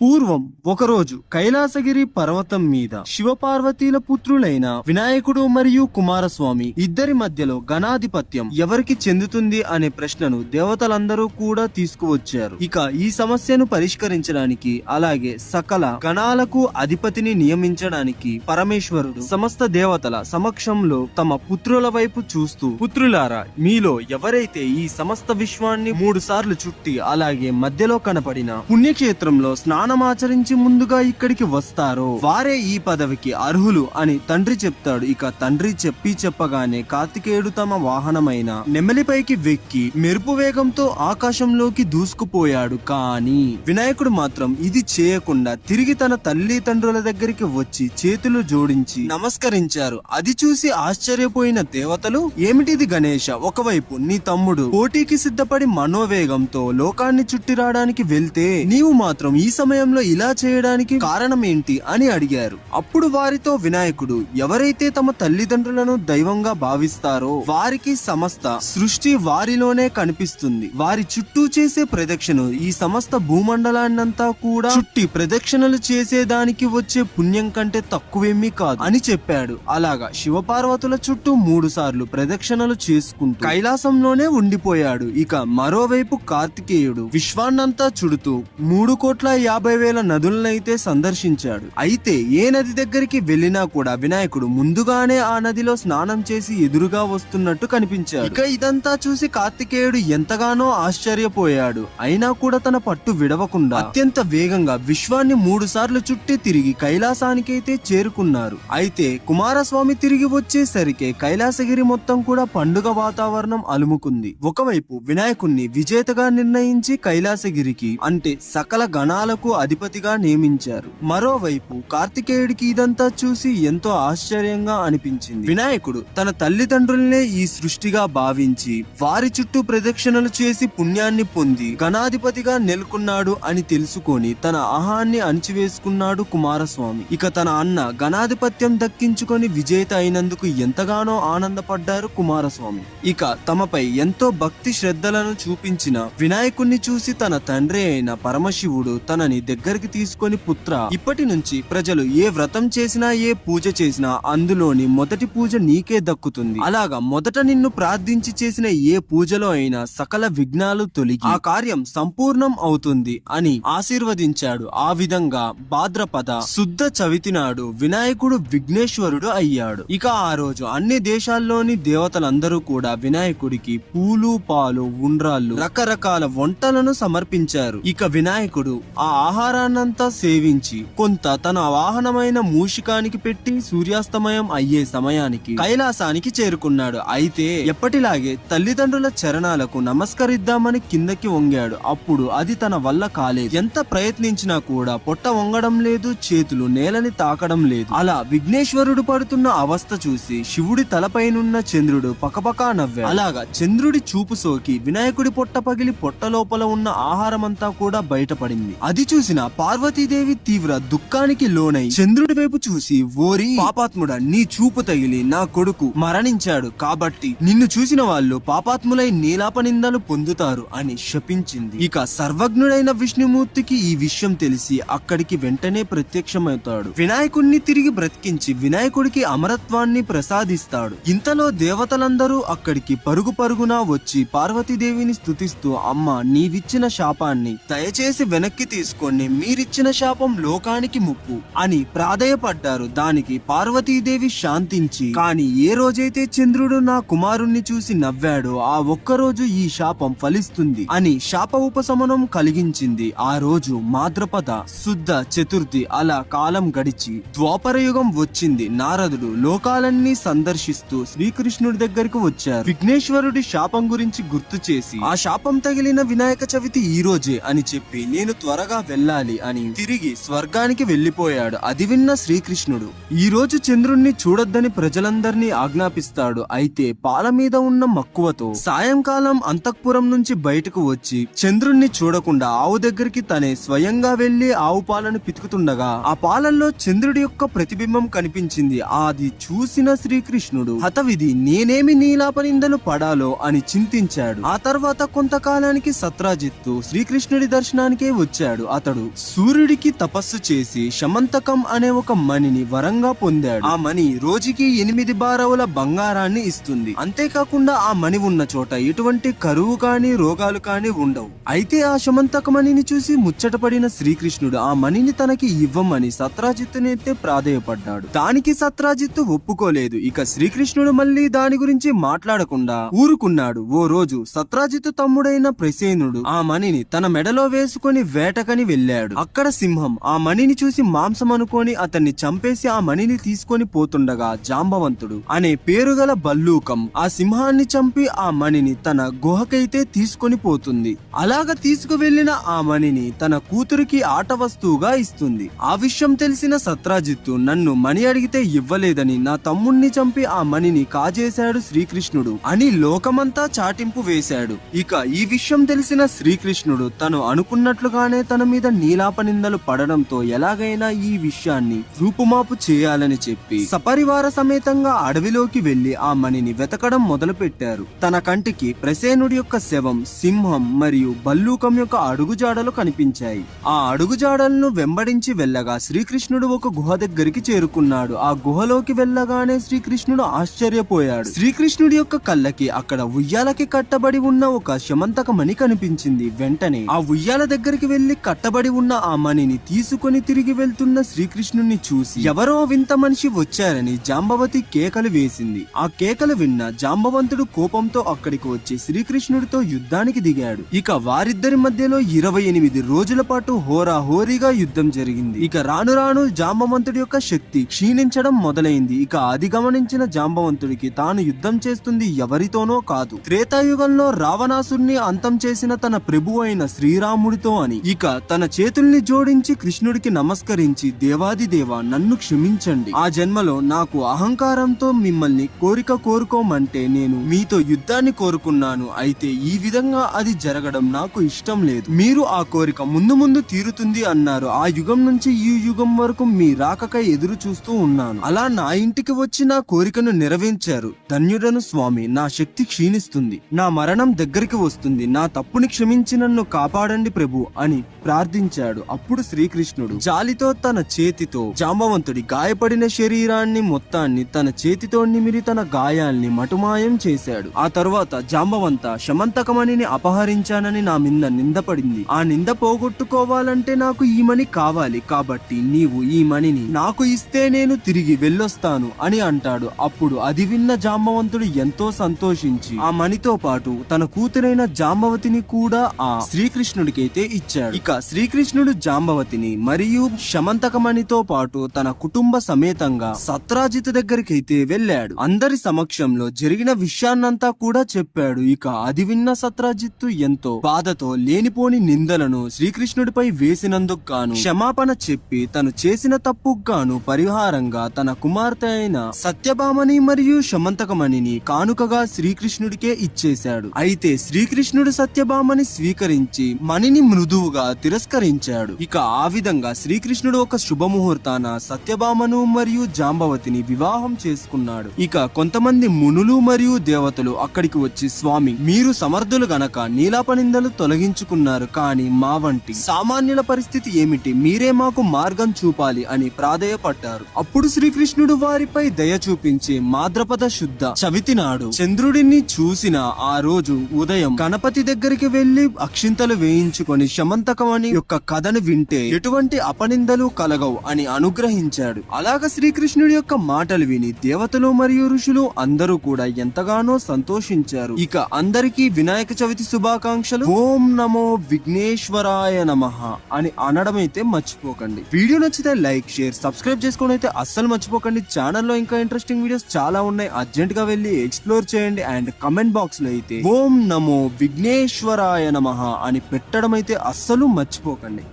పూర్వం ఒకరోజు కైలాసగిరి పర్వతం మీద శివపార్వతీల పుత్రులైన వినాయకుడు మరియు కుమారస్వామి ఇద్దరి మధ్యలో గణాధిపత్యం ఎవరికి చెందుతుంది అనే ప్రశ్నను దేవతలందరూ కూడా తీసుకువచ్చారు. ఇక ఈ సమస్యను పరిష్కరించడానికి అలాగే సకల గణాలకు అధిపతిని నియమించడానికి పరమేశ్వరుడు సమస్త దేవతల సమక్షంలో తమ పుత్రుల వైపు చూస్తూ, పుత్రులారా, మీలో ఎవరైతే ఈ సమస్త విశ్వాన్ని 3 సార్లు చుట్టి అలాగే మధ్యలో కనపడిన పుణ్యక్షేత్రంలో స్నానమాచరించి ముందుగా ఇక్కడికి వస్తారో వారే ఈ పదవికి అర్హులు అని తండ్రి చెప్తాడు. ఇక తండ్రి చెప్పగానే కార్తికేయుడు తమ వాహనమైన నెమలిపైకి వెక్కి మెరుపు వేగంతో ఆకాశంలోకి దూసుకుపోయాడు. కానీ వినాయకుడు మాత్రం ఇది చేయకుండా తిరిగి తన తల్లిదండ్రుల దగ్గరికి వచ్చి చేతులు జోడించి నమస్కరించారు. అది చూసి ఆశ్చర్యపోయిన దేవతలు, ఏమిటిది గణేశ, ఒకవైపు నీ తమ్ముడు పోటీకి సిద్ధపడి మనోవేగంతో లోకాన్ని చుట్టి రావడానికి వెళ్తే నీవు మాత్రం ఈ సమయంలో ఇలా చేయడానికి కారణం ఏంటి అని అడిగారు. అప్పుడు వారితో వినాయకుడు, ఎవరైతే తమ తల్లిదండ్రులను దైవంగా భావిస్తారో వారికి సమస్త సృష్టి వారిలోనే కనిపిస్తుంది. వారి చుట్టూ చేసే ప్రదక్షిణలు ఈ సమస్త భూమండలాన్నంతా కూడా చుట్టి ప్రదక్షిణలు చేసేదానికి వచ్చే పుణ్యం కంటే తక్కువేమీ కాదు అని చెప్పాడు. అలాగా శివపార్వతుల చుట్టూ 3 సార్లు ప్రదక్షిణలు చేసుకుంటూ కైలాసంలోనే ఉండిపోయాడు. ఇక మరోవైపు కార్తికేయుడు విశ్వాన్నంతా చుడుతూ 3,50,000 నదులనైతే సందర్శించాడు. అయితే ఏ నది దగ్గరికి వెళ్ళినా కూడా వినాయకుడు ముందుగానే ఆ నదిలో స్నానం చేసి ఎదురుగా వస్తున్నట్టు కనిపించాడు. ఇక ఇదంతా చూసి కార్తికేయుడు ఎంతగానో ఆశ్చర్యపోయాడు. అయినా కూడా తన పట్టు విడవకుండా అత్యంత వేగంగా విశ్వాన్ని 3 సార్లు చుట్టి తిరిగి కైలాసానికైతే చేరుకున్నారు. అయితే కుమారస్వామి తిరిగి వచ్చేసరికి కైలాసగిరి మొత్తం కూడా పండుగ వాతావరణం అలుముకుంది. ఒకవైపు వినాయకుణ్ణి విజేతగా నిర్ణయించి కైలాసగిరికి అంటే సకల గణాలకు అధిపతిగా నియమించారు. మరోవైపు కార్తికేయుడికి ఇదంతా చూసి ఎంతో ఆశ్చర్యంగా అనిపించింది. వినాయకుడు తన తల్లిదండ్రులనే ఈ సృష్టిగా భావించి వారి చుట్టూ ప్రదక్షిణలు చేసి పుణ్యాన్ని పొంది గణాధిపతిగా నెలకొన్నాడు అని తెలుసుకొని తన అహాన్ని అణిచివేసుకున్నాడు కుమారస్వామి. ఇక తన అన్న గణాధిపత్యం దక్కించుకొని విజేత అయినందుకు ఎంతగానో ఆనందపడ్డారు కుమారస్వామి. ఇక తమపై ఎంతో భక్తి శ్రద్ధలను చూపించిన వినాయకుణ్ణి చూసి తన తండ్రి అయిన పరమశివుడు తనని దగ్గరికి తీసుకొని, పుత్ర, ఇప్పటి నుంచి ప్రజలు ఏ వ్రతం చేసినా ఏ పూజ చేసినా అందులోని మొదటి పూజ నీకే దక్కుతుంది. అలాగా మొదట నిన్ను ప్రార్థించి చేసిన ఏ పూజలో అయినా సకల విఘ్నాలు తొలగి ఆ కార్యం సంపూర్ణం అవుతుంది అని ఆశీర్వదించాడు. ఆ విధంగా భాద్రపద శుద్ధ చవితి నాడు వినాయకుడు విఘ్నేశ్వరుడు అయ్యాడు. ఇక ఆ రోజు అన్ని దేశాల్లోని దేవతలందరూ కూడా వినాయకుడికి పూలు, పాలు, ఉండ్రాళ్ళు, రకరకాల వంటలను సమర్పించారు. ఇక వినాయకుడు ఆ ఆహారాన్నంతా సేవించి కొంత తన వాహనమైన మూషికానికి పెట్టి సూర్యాస్తమయం అయ్యే సమయానికి కైలాసానికి చేరుకున్నాడు. అయితే ఎప్పటిలాగే తల్లిదండ్రుల చరణాలకు నమస్కరిద్దామని కిందకి వంగాడు. అప్పుడు అది తన వల్ల కాలేదు. ఎంత ప్రయత్నించినా కూడా పొట్ట వంగడం లేదు, చేతులు నేలని తాకడం లేదు. అలా విఘ్నేశ్వరుడు పడుతున్న అవస్థ చూసి శివుడి తలపైనున్న చంద్రుడు పకపకా నవ్వాడు. అలాగా చంద్రుడి చూపు సోకి వినాయకుడి పొట్ట పగిలి పొట్ట లోపల ఉన్న ఆహారమంతా కూడా బయటపడింది. అది చూసిన పార్వతీదేవి తీవ్ర దుఃఖానికి లోనై చంద్రుడి వైపు చూసి, ఓరి పాపాత్ముడా, నీ చూపు తగిలి నా కొడుకు మరణించాడు కాబట్టి నిన్ను చూసిన వాళ్ళు పాపాత్ములై నీలాపనిందలు పొందుతారు అని శపించింది. ఇక సర్వజ్ఞుడైన విష్ణుమూర్తికి ఈ విషయం తెలిసి అక్కడికి వెంటనే ప్రత్యక్షమవుతాడు. వినాయకుడిని తిరిగి బ్రతికించి వినాయకుడికి అమరత్వాన్ని ప్రసాదిస్తాడు. ఇంతలో దేవతలందరూ అక్కడికి పరుగు పరుగునా వచ్చి పార్వతీదేవిని స్తుతిస్తూ, అమ్మ, నీవిచ్చిన శాపాన్ని దయచేసి వెనక్కి తీసుకోండి, మీరిచ్చిన శాపం లోకానికి ముప్పు అని ప్రాధేయపడ్డారు. దానికి పార్వతీదేవి శాంతించి, కానీ ఏ రోజైతే చంద్రుడు నా కుమారుణ్ణి చూసి నవ్వాడో ఆ ఒక్కరోజు ఈ శాపం ఫలిస్తుంది అని శాప ఉపశమనం కలిగించింది. ఆ రోజు భాద్రపద శుద్ధ చతుర్థి. అలా కాలం గడిచి ద్వాపరయుగం వచ్చింది. నారదుడు లోకాలన్నీ సందర్శిస్తూ శ్రీకృష్ణుడి దగ్గరకు వచ్చారు. విఘ్నేశ్వరుడి శాపం గురించి గుర్తు చేసి, ఆ శాపం తగిలిన వినాయక చవితి ఈ రోజే అని చెప్పి నేను త్వరగా వెళ్ళాలి అని తిరిగి స్వర్గానికి వెళ్లిపోయాడు. అది విన్న శ్రీకృష్ణుడు ఈ రోజు చంద్రుణ్ణి చూడొద్దని ప్రజలందరినీ ఆజ్ఞాపిస్తాడు. అయితే పాల మీద ఉన్న మక్కువతో సాయంకాలం అంతఃపురం నుంచి బయటకు వచ్చి చంద్రుణ్ణి చూడకుండా ఆవు దగ్గరికి తనే స్వయంగా వెళ్లి ఆవు పాలను పితుకుతుండగా ఆ పాలల్లో చంద్రుడి యొక్క ప్రతిబింబం కనిపించింది. అది చూసిన శ్రీకృష్ణుడు హతవిధి, నేనేమి నీలాపనిందలు పడాలో అని చింతించాడు. ఆ తర్వాత కొంతకాలానికి సత్రాజిత్తు శ్రీకృష్ణుడి దర్శనానికే వచ్చాడు. అతడు సూర్యుడికి తపస్సు చేసి శమంతకం అనే ఒక మణిని వరంగా పొందాడు. ఆ మణి రోజుకి 8 బారవుల బంగారాన్ని ఇస్తుంది. అంతేకాకుండా ఆ మణి ఉన్న చోట ఎటువంటి కరువు కాని రోగాలు కాని ఉండవు. అయితే ఆ శమంతక మణిని చూసి ముచ్చటపడిన శ్రీకృష్ణుడు ఆ మణిని తనకి ఇవ్వమని సత్రాజిత్తునైతే ప్రాధేయపడ్డాడు. దానికి సత్రాజిత్తు ఒప్పుకోలేదు. ఇక శ్రీకృష్ణుడు మళ్ళీ దాని గురించి మాట్లాడకుండా ఊరుకున్నాడు. ఓ రోజు సత్రాజిత్తు తమ్ముడైన ప్రసేనుడు ఆ మణిని తన మెడలో వేసుకుని వేటకని వెళ్ళాడు. అక్కడ సింహం ఆ మణిని చూసి మాంసం అనుకొని అతన్ని చంపేసి ఆ మణిని తీసుకొని పోతుండగా జాంబవంతుడు అనే పేరుగల బల్లూకం ఆ సింహాన్ని చంపి ఆ మణిని తన గుహకైతే తీసుకొని పోతుంది. అలాగ తీసుకువెళ్లిన ఆ మణిని తన కూతురికి ఆట వస్తువుగా ఇస్తుంది. ఆ విషయం తెలిసిన సత్రాజిత్తు నన్ను మణి అడిగితే ఇవ్వలేదని నా తమ్ముణ్ణి చంపి ఆ మణిని కాజేశాడు శ్రీకృష్ణుడు అని లోకమంతా చాటింపు వేశాడు. ఇక ఈ విషయం తెలిసిన శ్రీకృష్ణుడు తను అనుకున్నట్లుగానే తన మీద నీలాపనిందలు పడడంతో ఎలాగైనా ఈ విషయాన్ని రూపుమాపు చేయాలని చెప్పి సపరివార సమేతంగా అడవిలోకి వెళ్లి ఆ మణిని వెతకడం మొదలు పెట్టారు. తన కంటికి ప్రసేనుడి యొక్క శవం, సింహం మరియు బల్లూకం యొక్క అడుగుజాడలు కనిపించాయి. ఆ అడుగుజాడలను వెంబడించి వెళ్ళగా శ్రీకృష్ణుడు ఒక గుహ దగ్గరికి చేరుకున్నాడు. ఆ గుహలోకి వెళ్ళగానే శ్రీకృష్ణుడు ఆశ్చర్యపోయాడు. శ్రీకృష్ణుడి యొక్క కళ్ళకి అక్కడ ఉయ్యాలకి కట్టబడి ఉన్న ఒక శమంతక మణి కనిపించింది. వెంటనే ఆ ఉయ్యాల దగ్గరికి వెళ్లి కట్టబడి ఉన్న ఆ మణిని తీసుకుని తిరిగి వెళ్తున్న శ్రీకృష్ణుడిని చూసి ఎవరో వింత మనిషి వచ్చారని జాంబవతి కేకలు వేసింది. ఆ కేకలు విన్న జాంబవంతుడు కోపంతో అక్కడికి వచ్చి శ్రీకృష్ణుడితో యుద్ధానికి దిగాడు. ఇక వారిద్దరి మధ్యలో 28 రోజుల పాటు హోరాహోరీగా యుద్ధం జరిగింది. ఇక రాను రాను జాంబవంతుడి యొక్క శక్తి క్షీణించడం మొదలైంది. ఇక అది గమనించిన జాంబవంతుడికి తాను యుద్ధం చేస్తుంది ఎవరితోనో కాదు, త్రేతాయుగంలో రావణాసుర్ని అంతం చేసిన తన ప్రభు అయిన శ్రీరాముడితో అని. ఇక తన చేతుల్ని జోడించి కృష్ణుడికి నమస్కరించి దేవాది దేవా నన్ను క్షమించండి. ఆ జన్మలో నాకు అహంకారంతో మిమ్మల్ని కోరుకోమంటే నేను మీతో యుద్ధాన్ని కోరుకున్నాను. అయితే ఈ విధంగా అది జరగడం నాకు ఇష్టం లేదు. మీరు ఆ కోరిక ముందు ముందు తీరుతుంది అన్నారు. ఆ యుగం నుంచి ఈ యుగం వరకు మీ రాకకై ఎదురు చూస్తూ ఉన్నాను. అలా నా ఇంటికి వచ్చి నా కోరికను నెరవేర్చారు. ధన్యుడను స్వామి. నా శక్తి క్షీణిస్తుంది, నా మరణం దగ్గరికి వస్తుంది. నా తప్పుని క్షమించి నన్ను కాపాడండి ప్రభు అని ప్రార్థించాడు. అప్పుడు శ్రీకృష్ణుడు జాలితో తన చేతితో జాంబవంతుడి గాయపడిన శరీరాన్ని మొత్తాన్ని తన చేతితో నిమిరి తన గాయాల్ని మటుమాయం చేశాడు. ఆ తరువాత జాంబవంత శమంతకమణిని అపహరించానని నా మీద నిందపడింది. ఆ నింద పోగొట్టుకోవాలంటే నాకు ఈ మణి కావాలి. కాబట్టి నీవు ఈ మణిని నాకు ఇస్తే నేను తిరిగి వెళ్ళొస్తాను అని అంటాడు. అప్పుడు అది విన్న జాంబవంతుడు ఎంతో సంతోషించి ఆ మణితో పాటు తన కూతురైన జాంబవతిని కూడా ఆ శ్రీకృష్ణుడికైతే ఇచ్చాడు. ఇక శ్రీకృష్ణుడు జాంబవతిని మరియు శమంతకమణితో పాటు తన కుటుంబ సమేతంగా సత్రాజిత్ దగ్గరికైతే వెళ్ళాడు. అందరి సమక్షంలో జరిగిన విషయాన్నంతా కూడా చెప్పాడు. ఇక అది విన్న సత్రాజిత్తు ఎంతో బాధతో లేనిపోని నిందలను శ్రీకృష్ణుడిపై వేసినందుకు గాను క్షమాపణ చెప్పి తను చేసిన తప్పుకు గాను పరిహారంగా తన కుమార్తె అయిన సత్యభామని మరియు శమంతకమణిని కానుకగా శ్రీకృష్ణుడికే ఇచ్చేశాడు. అయితే శ్రీకృష్ణుడు సత్యభామని స్వీకరించి మణిని మృదువుగా తిరస్కరించాడు. ఇక ఆ విధంగా శ్రీకృష్ణుడు ఒక శుభముహూర్తాన సత్యభామను మరియు జాంబవతిని వివాహం చేసుకున్నాడు. ఇక కొంతమంది మునులు మరియు దేవతలు అక్కడికి వచ్చి స్వామి మీరు సమర్థులు గనక నీలాపనిందలు తొలగించుకున్నారు, కానీ మా వంటి సామాన్యుల పరిస్థితి ఏమిటి, మీరే మాకు మార్గం చూపాలి అని ప్రాధేయపడ్డారు. అప్పుడు శ్రీకృష్ణుడు వారిపై దయ చూపించి మాద్రపద శుద్ధ చవితి నాడు చంద్రుడిని చూసిన ఆ రోజు ఉదయం గణపతి దగ్గరికి వెళ్లి అక్షింతలు వేయించుకొని శమంతకమణి యొక్క కథను వింటే ఎటువంటి అపనిందలు కలగవు అని అనుగ్రహించాడు. అలాగ శ్రీకృష్ణుడి యొక్క మాటలు విని దేవతలు మరియు ఋషులు అందరూ కూడా ఎంతగానో సంతోషించారు. ఇక అందరికీ వినాయక చవితి శుభాకాంక్షలు. ఓం నమో విఘ్నేశ్వరాయ నమః అని అనడమైతే మర్చిపోకండి. వీడియో నచ్చితే లైక్, షేర్, సబ్స్క్రైబ్ చేసుకోవడం అయితే అస్సలు మర్చిపోకండి. ఛానల్లో ఇంకా ఇంట్రెస్టింగ్ వీడియోస్ చాలా ఉన్నాయి. అర్జెంట్ గా వెళ్ళి ఎక్స్ప్లోర్ చేయండి. అండ్ కమెంట్ బాక్స్ లో అయితే ఓం నమో విఘ్నేశ్వరాయ నమః అని పెట్టడం అయితే అస్సలు మర్చిపోకండి.